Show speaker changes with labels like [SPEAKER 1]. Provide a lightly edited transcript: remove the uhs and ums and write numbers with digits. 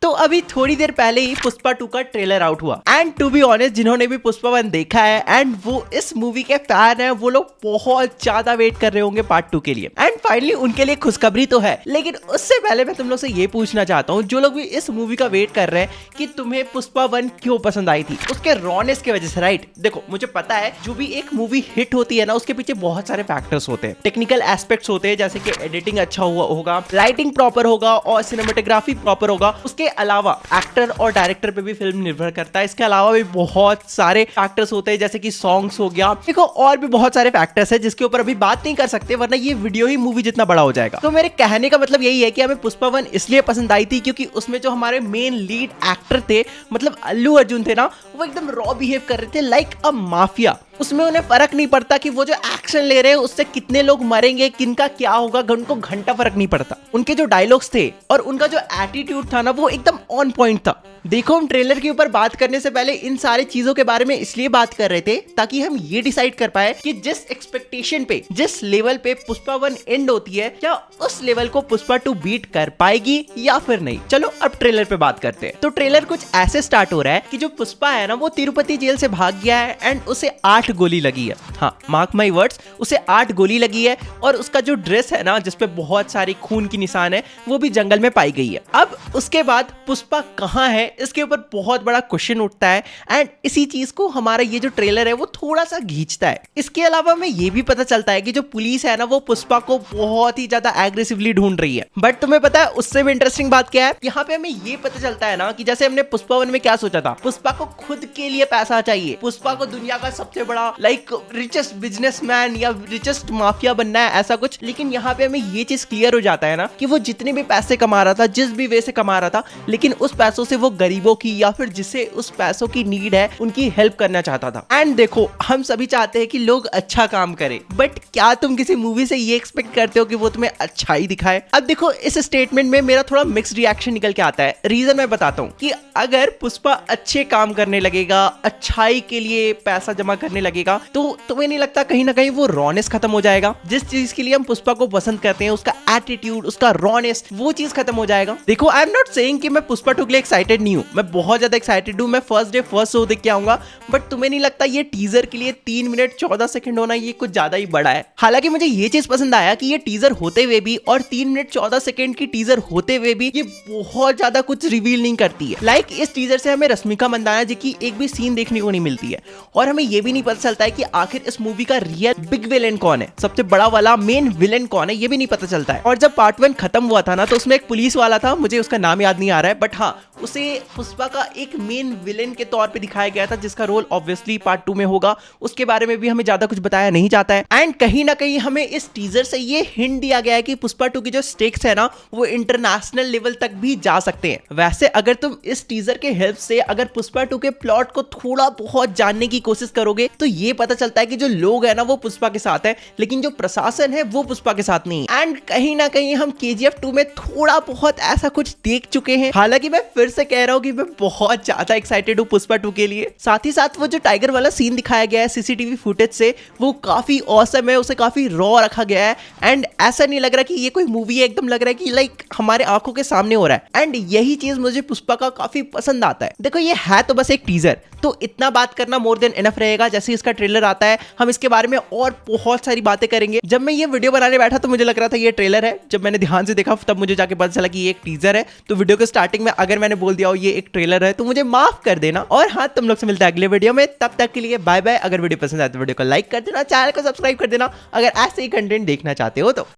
[SPEAKER 1] तो अभी थोड़ी देर पहले ही पुष्पा 2 का ट्रेलर आउट हुआ एंड टू बी ऑनेस्ट जिन्होंने भी पुष्पा 1 देखा है एंड वो इस मूवी के फैन है वो लोग बहुत ज्यादा वेट कर रहे होंगे पार्ट 2 के लिए एंड फाइनली उनके लिए खुशखबरी तो है। लेकिन उससे पहले मैं तुम लोग से ये पूछना चाहता हूँ जो लोग भी इस मूवी का वेट कर रहे हैं कि तुम्हें पुष्पा 1 क्यों पसंद आई थी, उसके रॉनेस की वजह से, राइट? देखो मुझे पता है जो भी एक मूवी हिट होती है ना उसके पीछे बहुत सारे फैक्टर्स होते हैं, टेक्निकल एस्पेक्ट्स होते हैं जैसे कि एडिटिंग अच्छा हुआ होगा, लाइटिंग प्रॉपर होगा और सिनेमेटोग्राफी प्रॉपर होगा। उसके अलावा एक्टर और डायरेक्टर पे भी फिल्म निर्भर करता है। इसके अलावा भी बहुत सारे फैक्टर्स होते हैं जैसे कि सॉन्ग्स हो गया, देखो और भी बहुत सारे फैक्टर्स है जिसके ऊपर अभी बात नहीं कर सकते वरना ये वीडियो ही मूवी जितना बड़ा हो जाएगा। तो मेरे कहने का मतलब यही है कि हमें पुष्पा 1 इसलिए पसंद आई थी क्योंकि उसमें जो हमारे मेन लीड एक्टर थे मतलब अल्लू अर्जुन थे ना, वो एकदम रॉ बिहेव कर रहे थे लाइक अ माफिया। उसमें उन्हें फर्क नहीं पड़ता कि वो जो एक्शन ले रहे हैं उससे कितने लोग मरेंगे, किनका क्या होगा, उनको घंटा फर्क नहीं पड़ता। उनके जो डायलॉग्स थे और उनका जो एटीट्यूड था ना वो एकदम ऑन पॉइंट था। देखो हम ट्रेलर के ऊपर बात करने से पहले इन सारी चीजों के बारे में इसलिए बात कर रहे थे ताकि हम ये डिसाइड कर पाए कि जिस एक्सपेक्टेशन पे, जिस लेवल पे पुष्पा 1 एंड होती है, क्या उस लेवल को पुष्पा 2 बीट कर पाएगी या फिर नहीं। चलो अब ट्रेलर पे बात करते हैं। तो ट्रेलर कुछ ऐसे स्टार्ट हो रहा है कि जो पुष्पा है ना वो तिरुपति जेल से भाग गया है एंड उसे 8 गोली लगी है। हाँ, मार्क माई वर्ड्स, उसे 8 गोली लगी है और उसका जो ड्रेस है ना जिसपे बहुत सारी खून की निशान है वो भी जंगल में पाई गई है। अब उसके बाद पुष्पा कहाँ है इसके ऊपर बहुत बड़ा क्वेश्चन उठता है एंड इसी चीज को हमारा ये जो ट्रेलर है वो थोड़ा सा खींचता है। इसके अलावा हमें ये भी पता चलता है कि जो पुलिस है ना वो पुष्पा को बहुत ही ज्यादा एग्रेसिवली ढूंढ रही है। बट तुम्हें पता है उससे भी इंटरेस्टिंग बात क्या है, यहाँ पे हमें ये पता चलता है ना कि जैसे हमने पुष्पा 1 में क्या सोचा था, पुष्पा को खुद के लिए पैसा चाहिए, पुष्पा को दुनिया का सबसे बड़ा लाइक रिचेस्ट बिजनेसमैन या रिचेस्ट माफिया बनना है ऐसा कुछ। लेकिन यहाँ पे हमें ये चीज क्लियर हो जाता है ना कि वो जितने भी पैसे कमा रहा था, जिस भी वे से कमा रहा था, लेकिन उस पैसों से वो गरीबों की या फिर जिसे उस पैसों की नीड है उनकी हेल्प करना चाहता था। एंड देखो हम सभी चाहते हैं कि लोग अच्छा काम करें, बट क्या तुम किसी मूवी से ये एक्सपेक्ट करते हो कि वो तुम्हें अच्छाई दिखाए? अब देखो इस स्टेटमेंट में मेरा थोड़ा मिक्स्ड रिएक्शन निकल के आता है। रीजन मैं बताता हूँ कि अगर पुष्पा अच्छे काम करने लगेगा, अच्छाई के लिए पैसा जमा करने लगेगा, तो तुम्हें नहीं लगता कहीं ना कहीं वो रॉनेस खत्म हो जाएगा? जिस चीज के लिए हम पुष्पा को पसंद करते हैं, उसका एटीट्यूड, उसका रॉनेस, वो चीज खत्म हो जाएगा। देखो आई एम नॉट सेइंग कि मैं पुष्पा 2 के लिए एक्साइटेड नहीं हूँ, मैं बहुत ज्यादा एक्साइटेड हूँ, मैं फर्स्ट डे फर्स्ट शो देख के आऊंगा। बट तुम्हें नहीं लगता ये टीजर के लिए 3 मिनट 14 सेकंड होना ये कुछ ज्यादा ही बड़ा है? हालांकि मुझे ये चीज पसंद आया कि ये टीजर होते हुए भी और 3 मिनट 14 सेकंड की टीजर होते हुए भी ये बहुत ज्यादा कुछ रिवील नहीं करती है। लाइक इस टीजर से हमें रश्मिका मंदाना जी की एक भी सीन देखने को नहीं मिलती है और हमें ये भी नहीं पता चलता है कि आखिर इस मूवी का रियल बिग विलेन कौन है, सबसे बड़ा वाला मेन विलेन कौन है, ये भी नहीं पता चलता है। और जब पार्ट 1 खत्म हुआ था ना तो उसमें एक पुलिस वाला था, मुझे उसका नाम याद नहीं आ रहा है, बट हाँ उसे पुष्पा का एक मेन विलेन के तौर पे दिखाया गया था जिसका रोल ऑब्वियसली पार्ट 2 में होगा। उसके बारे में भी हमें ज्यादा कुछ बताया नहीं जाता है एंड कहीं ना कहीं हमें इस टीजर से ये हिंट दिया गया है कि पुष्पा 2 की जो स्टेक्स है ना वो इंटरनेशनल लेवल तक भी जा सकते हैं। वैसे अगर तुम इस टीजर के हेल्प से अगर पुष्पा 2 के प्लॉट को थोड़ा बहुत जानने की कोशिश करोगे तो ये पता चलता है कि जो लोग है ना वो पुष्पा के साथ है लेकिन जो प्रशासन है वो पुष्पा के साथ नहीं। एंड कहीं ना कहीं हम KGF 2 में थोड़ा बहुत ऐसा कुछ देख चुके हैं। हालांकि मैं फिर से कह रहा हूँ कि मैं बहुत ज्यादा एक्साइटेड हूँ पुष्पा 2 के लिए। साथ ही साथ वो जो टाइगर वाला सीन दिखाया गया है सीसीटीवी फुटेज से वो काफी ऑसम है, उसे काफी रॉ रखा गया है एंड ऐसा नहीं लग रहा कि ये कोई मूवी है, एकदम लग रहा है कि लाइक हमारे आंखों के सामने हो रहा है एंड यही चीज मुझे पुष्पा का काफी पसंद आता है। देखो ये है तो बस एक टीजर, तो इतना बात करना मोर देन इनफ रहेगा। जैसे इसका ट्रेलर आता है हम इसके बारे में और बहुत सारी बातें करेंगे। जब मैं ये वीडियो बनाने बैठा तो मुझे लग रहा था ये ट्रेलर है, जब मैंने ध्यान से देखा तब मुझे जाके पता चला कि ये एक टीजर है। तो वीडियो के स्टार्टिंग में अगर मैंने बोल दिया हो ये एक ट्रेलर है तो मुझे माफ कर देना। और हाँ तुम लोग से मिलता है अगले वीडियो में, तब तक के लिए बाय बाय। अगर वीडियो पसंद आए तो वीडियो को लाइक कर देना, चैनल को सब्सक्राइब कर देना अगर ऐसे ही कंटेंट देखना चाहते हो तो।